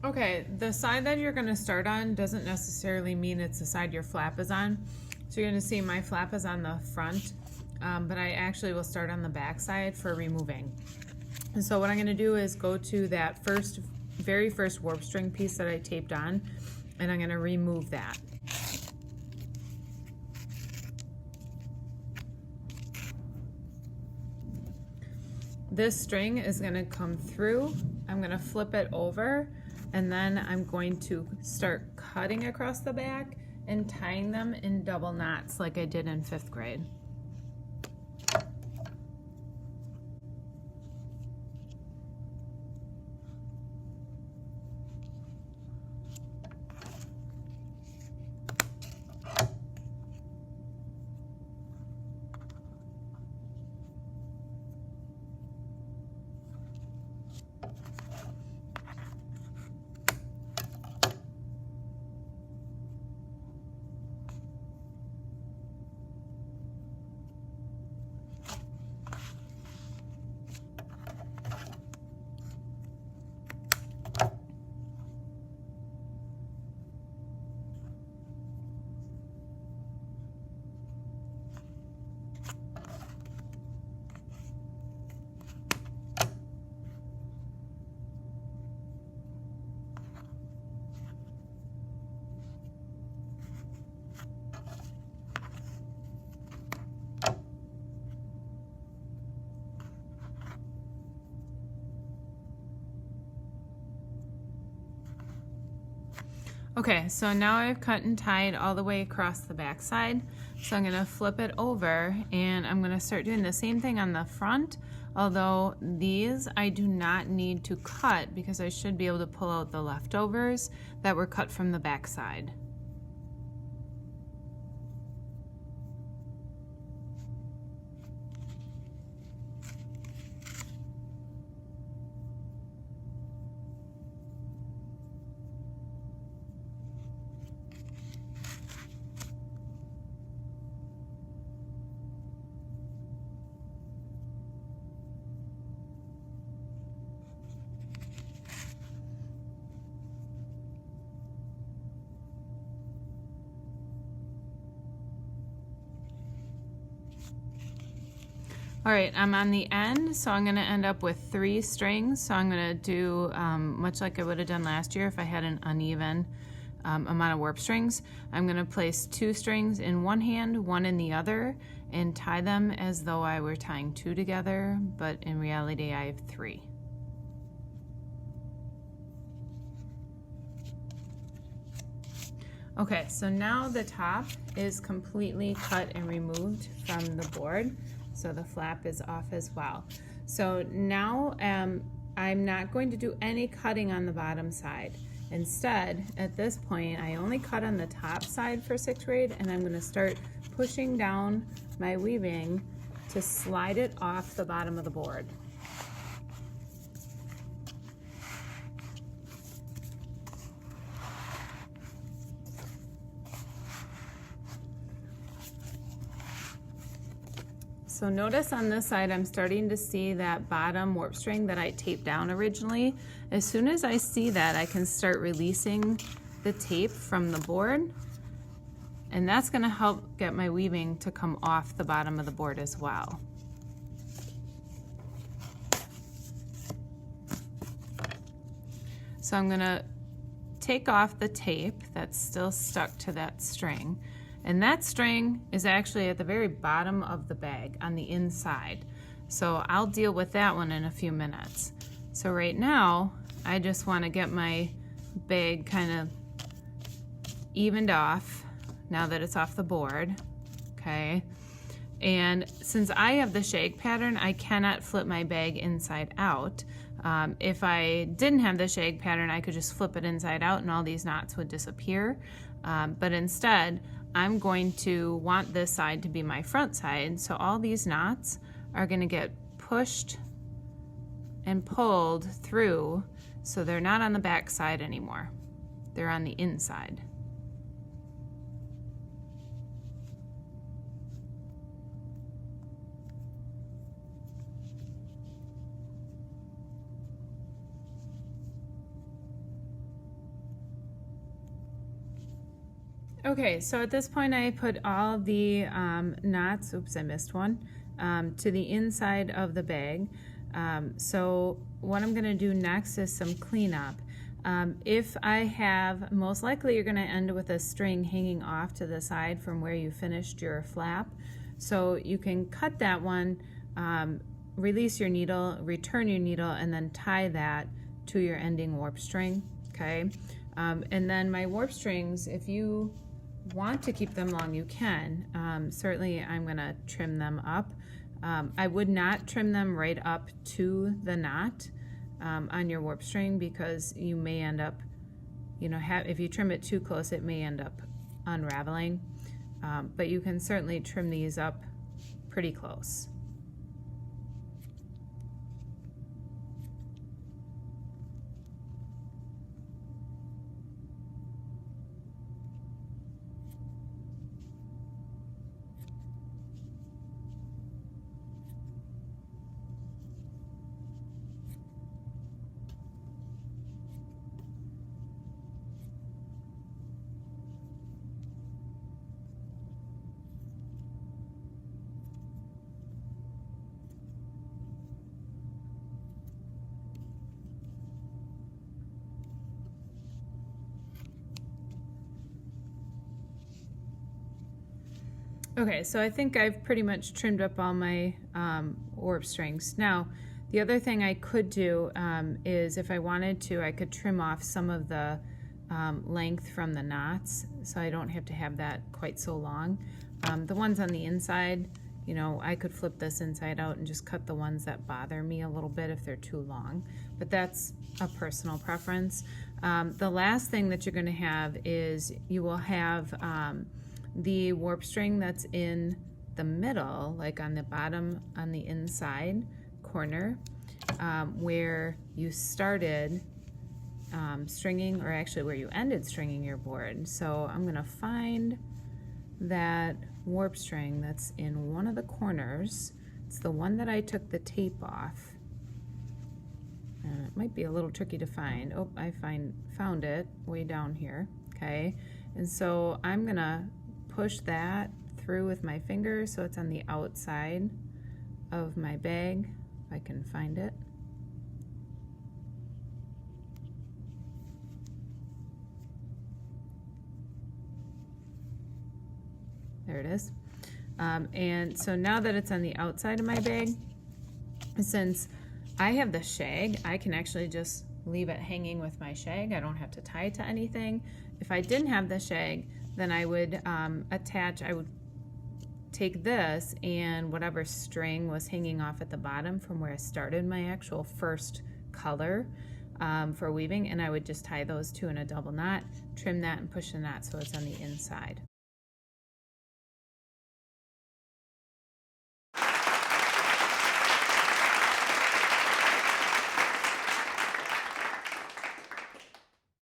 Okay, the side that you're gonna start on doesn't necessarily mean it's the side your flap is on. So you're gonna see my flap is on the front, but I actually will start on the back side for removing. And so what I'm gonna do is go to that very first warp string piece that I taped on, and I'm gonna remove that. This string is gonna come through, I'm gonna flip it over, and then I'm going to start cutting across the back and tying them in double knots like I did in 5th grade. Okay, so now I've cut and tied all the way across the back side. So I'm gonna flip it over and I'm gonna start doing the same thing on the front, although these I do not need to cut because I should be able to pull out the leftovers that were cut from the back side. All right, I'm on the end, so I'm gonna end up with 3 strings. So I'm gonna do much like I would have done last year if I had an uneven amount of warp strings. I'm gonna place 2 strings in one hand, 1 in the other, and tie them as though I were tying 2 together, but in reality I have 3. Okay, so now the top is completely cut and removed from the board. So the flap is off as well. So now I'm not going to do any cutting on the bottom side. Instead, at this point, I only cut on the top side for 6th grade, and I'm gonna start pushing down my weaving to slide it off the bottom of the board. So notice on this side, I'm starting to see that bottom warp string that I taped down originally. As soon as I see that, I can start releasing the tape from the board, and that's gonna help get my weaving to come off the bottom of the board as well. So I'm gonna take off the tape that's still stuck to that string. And that string is actually at the very bottom of the bag on the inside. So I'll deal with that one in a few minutes. So right now, I just want to get my bag kind of evened off now that it's off the board, okay? And since I have the shag pattern, I cannot flip my bag inside out. If I didn't have the shag pattern, I could just flip it inside out and all these knots would disappear. But instead, I'm going to want this side to be my front side, so all these knots are going to get pushed and pulled through, so they're not on the back side anymore. They're on the inside. Okay, so at this point I put all the knots, oops, I missed one, to the inside of the bag. So what I'm gonna do next is some cleanup. If I have, most likely you're gonna end with a string hanging off to the side from where you finished your flap. So you can cut that one, release your needle, return your needle, and then tie that to your ending warp string, okay? And then my warp strings, if you want to keep them long, you can. Certainly I'm gonna trim them up. I would not trim them right up to the knot on your warp string, because you may end up, you know, if you trim it too close, it may end up unraveling. But you can certainly trim these up pretty close. Okay, so I think I've pretty much trimmed up all my warp strings. Now, the other thing I could do is, if I wanted to, I could trim off some of the length from the knots, so I don't have to have that quite so long. The ones on the inside, you know, I could flip this inside out and just cut the ones that bother me a little bit if they're too long, but that's a personal preference. The last thing that you're going to have is you will have the warp string that's in the middle, like on the bottom, on the inside corner, where you started stringing, or actually where you ended stringing your board. So I'm gonna find that warp string that's in one of the corners. It's the one that I took the tape off. And it might be a little tricky to find. Oh, I found it way down here, okay? And so I'm gonna push that through with my finger so it's on the outside of my bag, if I can find it. There it is. And so now that it's on the outside of my bag, since I have the shag, I can actually just leave it hanging with my shag. I don't have to tie it to anything. If I didn't have the shag, then I would I would take this and whatever string was hanging off at the bottom from where I started my actual first color for weaving, and I would just tie those two in a double knot, trim that, and push the knot so it's on the inside.